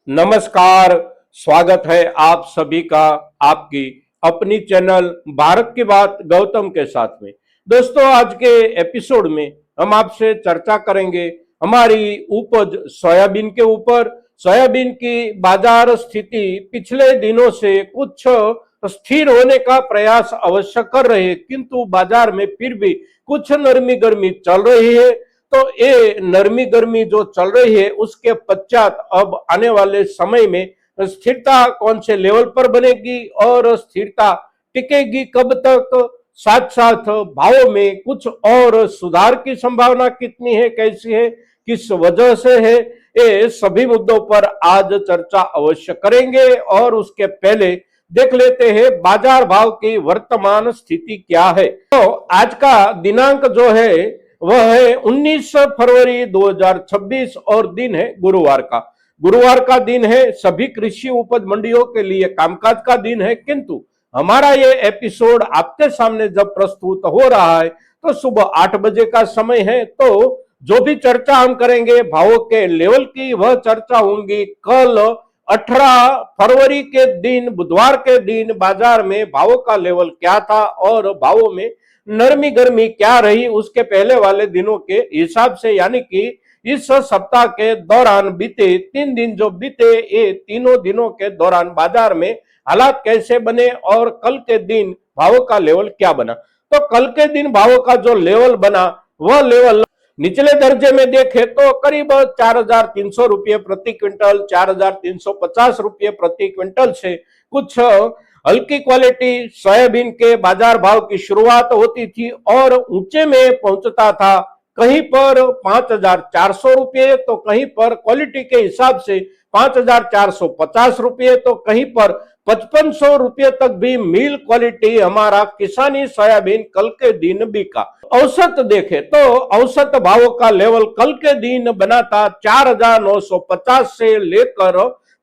नमस्कार। स्वागत है आप सभी का आपकी अपनी चैनल भारत की बात गौतम के साथ में। दोस्तों, आज के एपिसोड में हम आपसे चर्चा करेंगे हमारी उपज सोयाबीन के ऊपर। सोयाबीन की बाजार स्थिति पिछले दिनों से कुछ स्थिर होने का प्रयास अवश्य कर रहे हैं, किंतु बाजार में फिर भी कुछ नरमी गर्मी चल रही है। तो ये नरमी गर्मी जो चल रही है उसके पश्चात अब आने वाले समय में स्थिरता कौन से लेवल पर बनेगी और स्थिरता टिकेगी कब तक, साथ साथ भावों में कुछ और सुधार की संभावना कितनी है, कैसी है, किस वजह से है, ये सभी मुद्दों पर आज चर्चा अवश्य करेंगे। और उसके पहले देख लेते हैं बाजार भाव की वर्तमान स्थिति क्या है। तो आज का दिनांक जो है वह है 19 फरवरी 2026 और दिन है गुरुवार का। गुरुवार का दिन है, सभी कृषि उपज मंडियों के लिए कामकाज का दिन है, किंतु हमारा ये एपिसोड आपके सामने जब प्रस्तुत हो रहा है तो सुबह 8 बजे का समय है। तो जो भी चर्चा हम करेंगे भावों के लेवल की, वह चर्चा होंगी कल 18 फरवरी के दिन, बुधवार के दिन बाजार में भावों का लेवल क्या था और भावों में नरमी गर्मी क्या रही उसके पहले वाले दिनों के हिसाब से, यानी कि इस सप्ताह के दौरान बीते 3 दिन जो बीते, ये तीनों दिनों के दौरान बाजार में हालात कैसे बने और कल के दिन भावों का लेवल क्या बना। तो कल के दिन भावों का जो लेवल बना वह लेवल निचले दर्जे में देखे तो करीब 4,300 रुपये प्रति क्विंटल, 4,350 रुपये प्रति क्विंटल से कुछ हल्की क्वालिटी सोयाबीन के बाजार भाव की शुरुआत होती थी और ऊंचे में पहुंचता था कहीं पर 5,400 रुपये, तो कहीं पर क्वालिटी के हिसाब से 5,450 रुपये, तो कहीं पर 5,500 रुपये तक भी मिल क्वालिटी हमारा किसानी सोयाबीन कल के दिन बिका। औसत देखे तो औसत भावों का लेवल कल के दिन बना था 4,950 से लेकर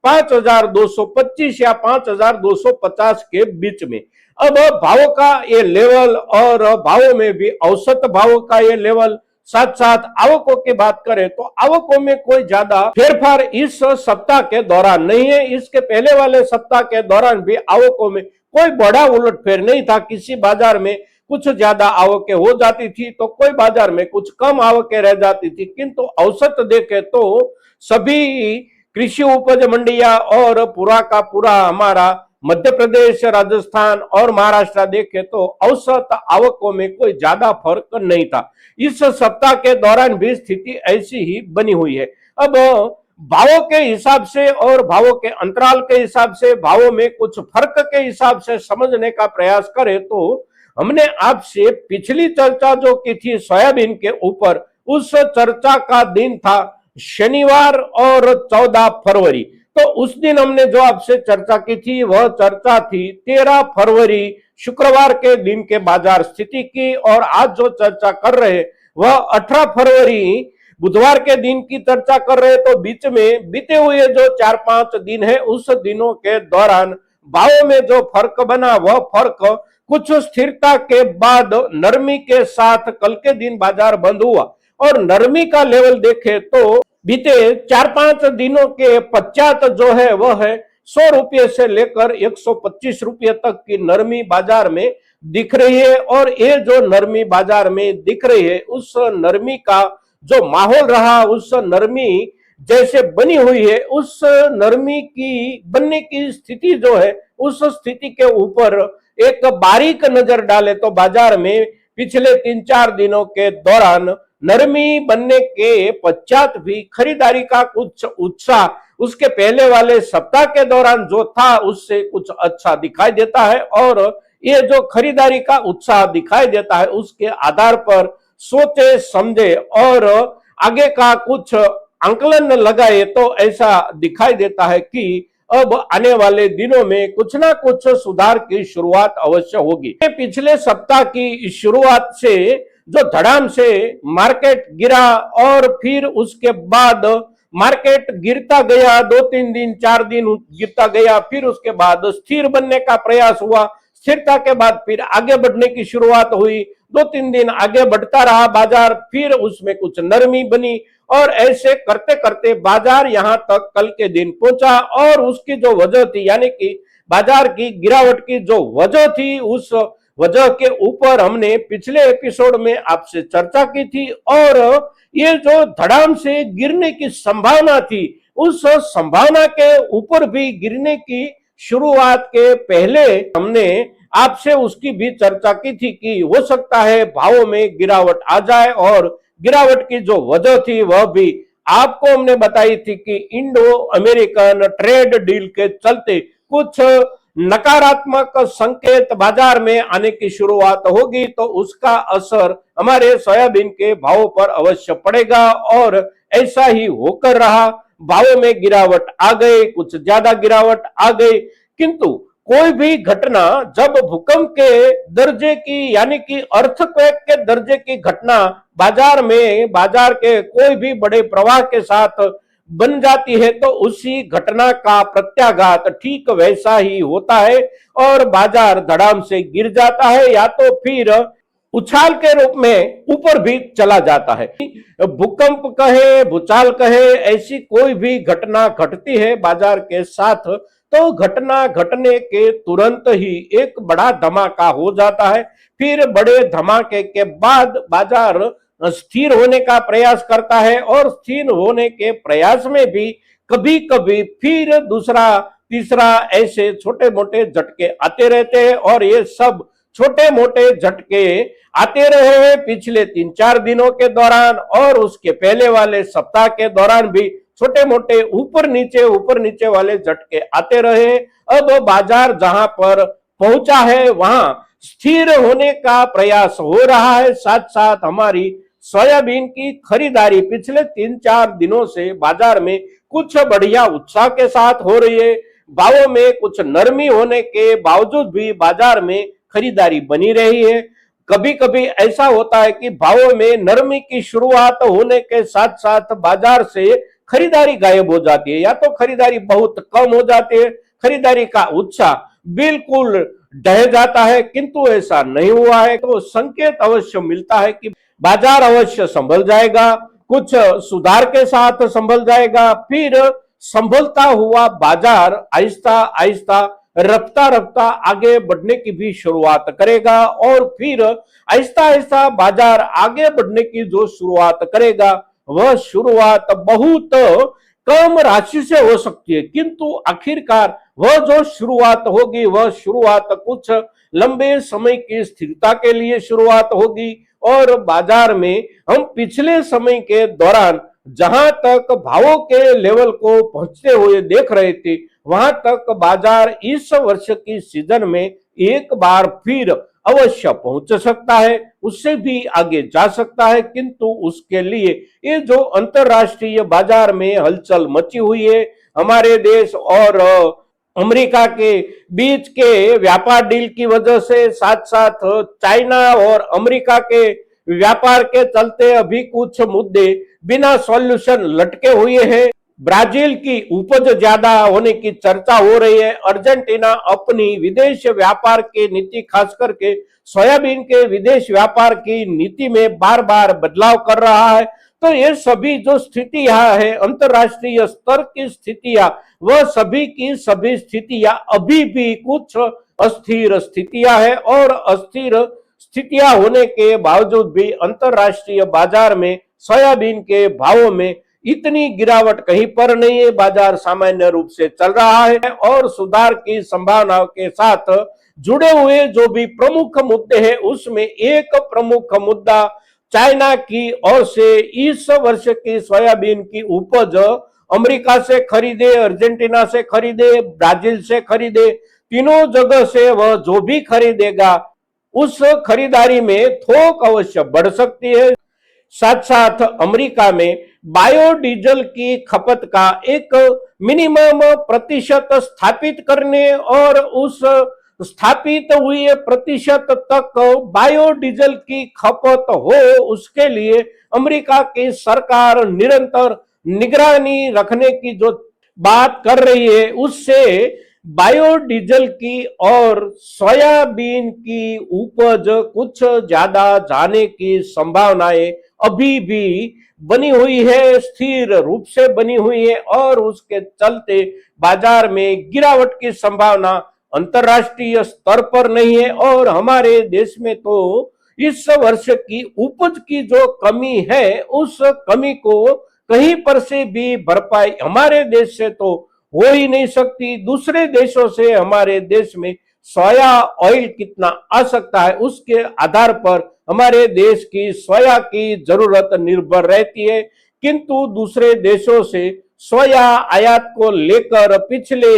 5,225 या 5,250 के बीच में। अब भावों का ये लेवल और भावों में भी औसत भावों का ये लेवल, साथ साथ आवकों की बात करें तो आवकों में कोई ज्यादा फेरफार इस सप्ताह के दौरान नहीं है। इसके पहले वाले सप्ताह के दौरान भी आवकों में कोई बड़ा उलटफेर नहीं था। किसी बाजार में कुछ ज्यादा आवकें हो जाती थी तो कोई बाजार में कुछ कम आवकें रह जाती थी, किंतु औसत देखे तो सभी कृषि उपज मंडियां और पूरा का पूरा हमारा मध्य प्रदेश, राजस्थान और महाराष्ट्र देखे तो औसत आवकों में कोई ज्यादा फर्क नहीं था। इस सप्ताह के दौरान भी स्थिति ऐसी ही बनी हुई है। अब भावों के हिसाब से और भावों के अंतराल के हिसाब से, भावों में कुछ फर्क के हिसाब से समझने का प्रयास करें तो हमने आपसे पिछली चर्चा जो की थी सोयाबीन के ऊपर, उस चर्चा का दिन था शनिवार और 14 फरवरी। तो उस दिन हमने जो आपसे चर्चा की थी वह चर्चा थी 13 फरवरी शुक्रवार के दिन के बाजार स्थिति की, और आज जो चर्चा कर रहे वह 18 फरवरी बुधवार के दिन की चर्चा कर रहे। तो बीच में बीते हुए जो 4-5 दिन है उस दिनों के दौरान भावों में जो फर्क बना वह फर्क कुछ स्थिरता के बाद नरमी के साथ कल के दिन बाजार बंद हुआ। और नरमी का लेवल देखे तो बीते 4-5 दिनों के पश्चात जो है वह है 100 रुपये से लेकर 125 रुपये तक की नरमी बाजार में दिख रही है। और ये जो नरमी बाजार में दिख रही है उस नरमी का जो माहौल रहा, उस नरमी जैसे बनी हुई है, उस नरमी की बनने की स्थिति जो है उस स्थिति के ऊपर एक बारीक नजर डाले तो बाजार में पिछले 3-4 दिनों के दौरान नरमी बनने के पश्चात भी खरीदारी का कुछ उत्साह उसके पहले वाले सप्ताह के दौरान जो था उससे कुछ अच्छा दिखाई देता है। और ये जो खरीदारी का उत्साह दिखाई देता है उसके आधार पर सोचे समझे और आगे का कुछ आंकलन लगाए तो ऐसा दिखाई देता है कि अब आने वाले दिनों में कुछ ना कुछ सुधार की शुरुआत अवश्य होगी। पिछले सप्ताह की शुरुआत से जो धड़ाम से मार्केट गिरा और फिर उसके बाद मार्केट गिरता गया, 2-3 दिन 4 दिन गिरता गया, फिर उसके बाद स्थिर बनने का प्रयास हुआ, स्थिरता के बाद फिर आगे बढ़ने की शुरुआत हुई, 2-3 दिन आगे बढ़ता रहा बाजार, फिर उसमें कुछ नरमी बनी और ऐसे करते करते बाजार यहां तक कल के दिन पहुंचा और उसकी जो वजह थी, यानी कि बाजार की गिरावट की जो वजह थी, उस वजह के ऊपर हमने पिछले एपिसोड में आपसे चर्चा की थी। और ये जो धड़ाम से गिरने की संभावना थी, उस संभावना के ऊपर भी गिरने की शुरुआत के पहले हमने आपसे उसकी भी चर्चा की थी कि हो सकता है भावों में गिरावट आ जाए, और गिरावट की जो वजह थी वह भी आपको हमने बताई थी कि इंडो अमेरिकन ट्रेड डील के चलते कुछ नकारात्मक संकेत बाजार में आने की शुरुआत होगी, तो उसका असर हमारे सोयाबीन के भावों पर अवश्य पड़ेगा। और ऐसा ही होकर रहा, भावों में गिरावट आ गई, कुछ ज्यादा गिरावट आ गई। किंतु कोई भी घटना जब भूकंप के दर्जे की, यानी कि अर्थक्वेक के दर्जे की घटना बाजार में, बाजार के कोई भी बड़े प्रवाह के साथ बन जाती है, तो उसी घटना का प्रत्याघात ठीक वैसा ही होता है और बाजार धड़ाम से गिर जाता है, या तो फिर उछाल के रूप में ऊपर भी चला जाता है। भूकंप कहे, भूचाल कहे, ऐसी कोई भी घटना घटती है बाजार के साथ, तो घटना घटने के तुरंत ही एक बड़ा धमाका हो जाता है। फिर बड़े धमाके के बाद बाजार स्थिर होने का प्रयास करता है, और स्थिर होने के प्रयास में भी कभी कभी फिर दूसरा तीसरा ऐसे छोटे मोटे झटके आते रहते हैं। और ये सब छोटे मोटे झटके आते रहे हैं पिछले 3-4 दिनों के दौरान, और उसके पहले वाले सप्ताह के दौरान भी छोटे मोटे ऊपर नीचे वाले झटके आते रहे। अब बाजार जहां पर पहुंचा है वहां स्थिर होने का प्रयास हो रहा है। साथ साथ हमारी सोयाबीन की खरीदारी पिछले 3-4 दिनों से बाजार में कुछ बढ़िया उत्साह के साथ हो रही है। भावों में कुछ नरमी होने के बावजूद भी बाजार में खरीदारी बनी रही है। कभी कभी ऐसा होता है कि भावों में नरमी की शुरुआत होने के साथ साथ बाजार से खरीदारी गायब हो जाती है, या तो खरीदारी बहुत कम हो जाती है, खरीदारी का उत्साह बिल्कुल ढह जाता है। किंतु ऐसा नहीं हुआ है, तो संकेत अवश्य मिलता है कि बाजार अवश्य संभल जाएगा, कुछ सुधार के साथ संभल जाएगा। फिर संभलता हुआ बाजार आहिस्ता आहिस्ता रफ्ता रफ्ता आगे बढ़ने की भी शुरुआत करेगा, और फिर आहिस्ता आहिस्ता बाजार आगे बढ़ने की जो शुरुआत करेगा वह शुरुआत बहुत कम राशि से हो सकती है, किंतु आखिरकार वह जो शुरुआत होगी वह शुरुआत कुछ लंबे समय की स्थिरता के लिए शुरुआत होगी। और बाजार में हम पिछले समय के दौरान जहां तक भावों के लेवल को पहुंचते हुए देख रहे थे, वहां तक बाजार इस वर्ष की सीजन में एक बार फिर अवश्य पहुंच सकता है, उससे भी आगे जा सकता है। किंतु उसके लिए ये जो अंतरराष्ट्रीय बाजार में हलचल मची हुई है, हमारे देश और अमेरिका के बीच के व्यापार डील की वजह से, साथ साथ चाइना और अमेरिका के व्यापार के चलते अभी कुछ मुद्दे बिना सॉल्यूशन लटके हुए हैं। ब्राजील की उपज ज्यादा होने की चर्चा हो रही है। अर्जेंटीना अपनी विदेश व्यापार की नीति, खास करके सोयाबीन के विदेश व्यापार की नीति में बार बार बदलाव कर रहा है। तो ये सभी जो स्थितियां है, अंतरराष्ट्रीय स्तर की स्थितियां, वह सभी की सभी स्थितियां अभी भी कुछ अस्थिर स्थितियां है, और अस्थिर स्थितियां होने के बावजूद भी अंतरराष्ट्रीय बाजार में सोयाबीन के भावों में इतनी गिरावट कहीं पर नहीं है। बाजार सामान्य रूप से चल रहा है, और सुधार की संभावनाओं के साथ जुड़े हुए जो भी प्रमुख मुद्दे हैं, उसमें एक प्रमुख मुद्दा चाइना की ओर से इस वर्ष की सोयाबीन की उपज अमेरिका से खरीदे, अर्जेंटीना से खरीदे, ब्राजील से खरीदे, तीनों जगह से वह जो भी खरीदेगा उस खरीदारी में थोक अवश्य बढ़ सकती है। साथ साथ अमेरिका में बायोडीजल की खपत का एक मिनिमम प्रतिशत स्थापित करने, और उस स्थापित हुए प्रतिशत तक बायोडीजल की खपत हो, उसके लिए अमेरिका की सरकार निरंतर निगरानी रखने की जो बात कर रही है, उससे बायोडीजल की और सोयाबीन की उपज कुछ ज्यादा जाने की संभावनाएं अभी भी बनी हुई है, स्थिर रूप से बनी हुई है और उसके चलते बाजार में गिरावट की संभावना अंतरराष्ट्रीय स्तर पर नहीं है। और हमारे देश में तो इस वर्ष की उपज की जो कमी है, उस कमी को कहीं पर से भी भरपाई हमारे देश से तो हो ही नहीं सकती। दूसरे देशों से हमारे देश में सोया ऑयल कितना आ सकता है, उसके आधार पर हमारे देश की सोया की जरूरत निर्भर रहती है। किंतु दूसरे देशों से सोया आयात को लेकर पिछले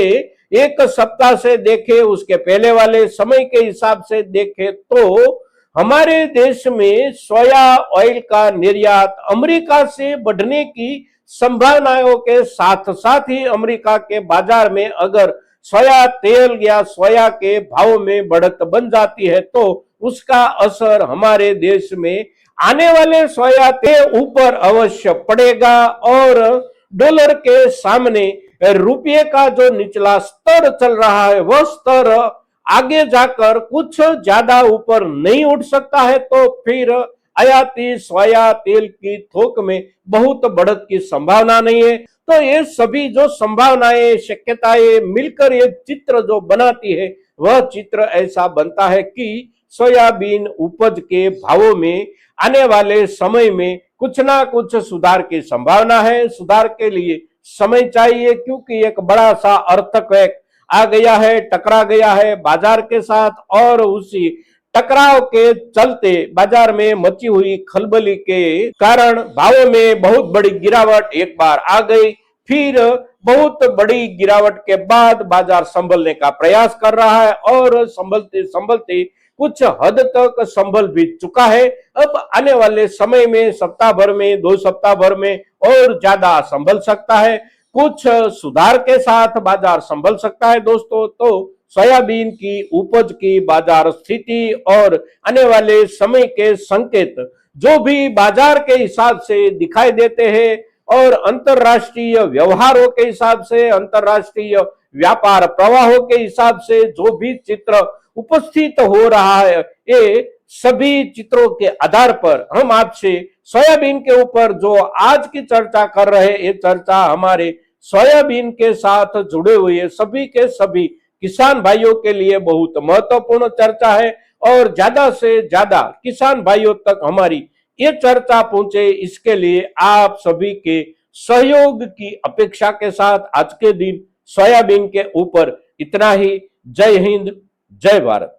एक सप्ताह से देखे, उसके पहले वाले समय के हिसाब से देखे तो हमारे देश में सोया ऑयल का निर्यात अमेरिका से बढ़ने की संभावनाओं के साथ साथ ही अमेरिका के बाजार में अगर सोया तेल या सोया के भाव में बढ़त बन जाती है तो उसका असर हमारे देश में आने वाले सोया के ऊपर अवश्य पड़ेगा। और डॉलर के सामने रुपये का जो निचला स्तर चल रहा है, वह स्तर आगे जाकर कुछ ज्यादा ऊपर नहीं उठ सकता है, तो फिर आयाती सोया तेल की थोक में बहुत बढ़त की संभावना नहीं है। तो ये सभी जो संभावनाएं, शक्यताएं मिलकर ये चित्र जो बनाती है, वह चित्र ऐसा बनता है कि सोयाबीन उपज के भावों में आने वाले समय में कुछ ना कुछ सुधार की संभावना है। सुधार के लिए समय चाहिए, क्योंकि एक बड़ा सा अर्थक्वेक आ गया है, टकरा गया है बाजार के साथ, और उसी टकराव के चलते बाजार में मची हुई खलबली के कारण भावों में बहुत बड़ी गिरावट एक बार आ गई। फिर बहुत बड़ी गिरावट के बाद बाजार संभलने का प्रयास कर रहा है और संभलते संभलते कुछ हद तक संभल भी चुका है। अब आने वाले समय में सप्ताह भर में, 2 सप्ताह भर में और ज्यादा संभल सकता है। कुछ सुधार के साथ बाजार संभल सकता है दोस्तों। तो सोयाबीन की उपज की बाजार स्थिति और आने वाले समय के संकेत जो भी बाजार के हिसाब से दिखाई देते हैं और अंतरराष्ट्रीय व्यवहारों के हिसाब से, अंतरराष्ट्रीय व्यापार प्रवाहों के हिसाब से जो भी चित्र उपस्थित हो रहा है, ये सभी चित्रों के आधार पर हम आपसे सोयाबीन के ऊपर जो आज की चर्चा कर रहे हैं, ये चर्चा हमारे सोयाबीन के साथ जुड़े हुए सभी के सभी किसान भाइयों के लिए बहुत महत्वपूर्ण चर्चा है। और ज्यादा से ज्यादा किसान भाइयों तक हमारी ये चर्चा पहुंचे, इसके लिए आप सभी के सहयोग की अपेक्षा के साथ आज के दिन सोयाबीन के ऊपर इतना ही। जय हिंद, जय भारत।